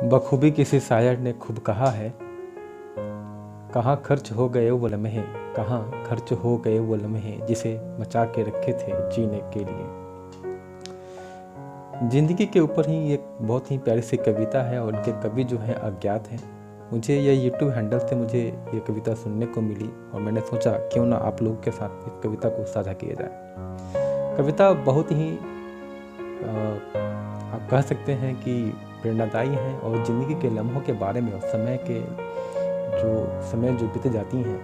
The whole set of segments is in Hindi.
बखूबी किसी शायर ने खूब कहा है, कहाँ खर्च हो गए वो लम्हे, कहाँ खर्च हो गए वो लम्हे जिसे बचा के रखे थे जीने के लिए। जिंदगी के ऊपर ही एक बहुत ही प्यारी सी कविता है और उनके कवि जो हैं अज्ञात हैं। मुझे ये यूट्यूब हैंडल से मुझे ये कविता सुनने को मिली और मैंने सोचा क्यों ना आप लोगों के साथ इस कविता को साझा किया जाए। कविता बहुत ही आप कह सकते हैं कि प्रेरणादायी हैं और ज़िंदगी के लम्हों के बारे में और समय जो बीत जाती हैं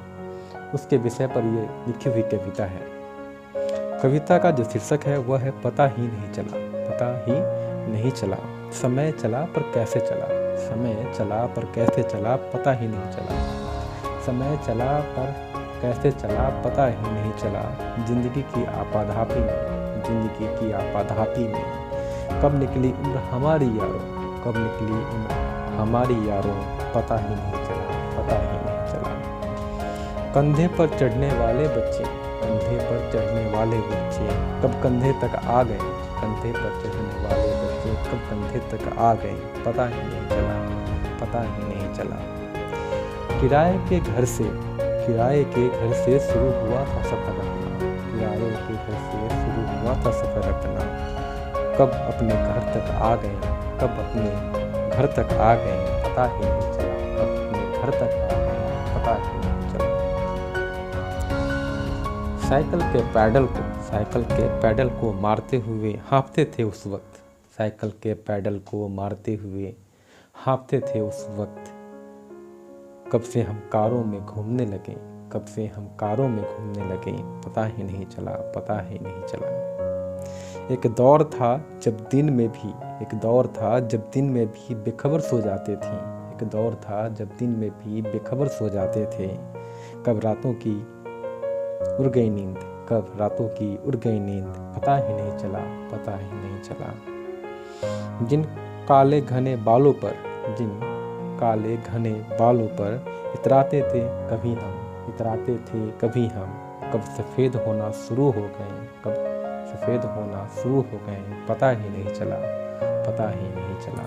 उसके विषय पर ये लिखी हुई कविता है। कविता का जो शीर्षक है वह है पता ही नहीं चला। पता ही नहीं चला, समय चला पर कैसे चला, समय चला पर कैसे चला, पता ही नहीं चला, समय चला पर कैसे चला, पता ही नहीं चला। जिंदगी की आपाधापी में, जिंदगी की आपाधापी में कब निकली उम्र हमारी यारों, कब निकली उम्र हमारी यारों, पता ही नहीं चला, पता ही नहीं चला। कंधे पर चढ़ने वाले बच्चे, कंधे पर चढ़ने वाले बच्चे कब कंधे तक आ गए, कंधे पर चढ़ने वाले बच्चे कब कंधे तक आ गए, पता ही नहीं चला, पता ही नहीं चला। किराए के घर से शुरू हुआ था सफ़र अपना, किराए के घर से शुरू हुआ था सफ़र अपना, कब अपने घर तक आ गए, कब अपने घर तक आ गए, पता ही नहीं चला, कब अपने घर तक आ गए, पता ही नहीं चला। साइकिल के पैडल को मारते हुए हाँफते थे उस वक्त, साइकिल के पैडल को मारते हुए हाँफते थे उस वक्त। कब से हम कारों में घूमने लगे, कब से हम कारों में घूमने लगे, पता ही नहीं चला, पता ही नहीं चला। एक दौर था जब दिन में भी, एक दौर था जब दिन में भी बेखबर सो जाते थे, एक दौर था जब दिन में भी बेखबर सो जाते थे। कब रातों की उड़ गई नींद, कब रातों की उड़ गई नींद, पता ही नहीं चला, पता ही नहीं चला। जिन काले घने बालों पर, जिन काले घने बालों पर इतराते थे कभी हम, इतराते थे कभी हम, कब सफ़ेद होना शुरू हो गए, कब सफ़ेद होना शुरू हो गए, पता ही नहीं चला, पता ही नहीं चला।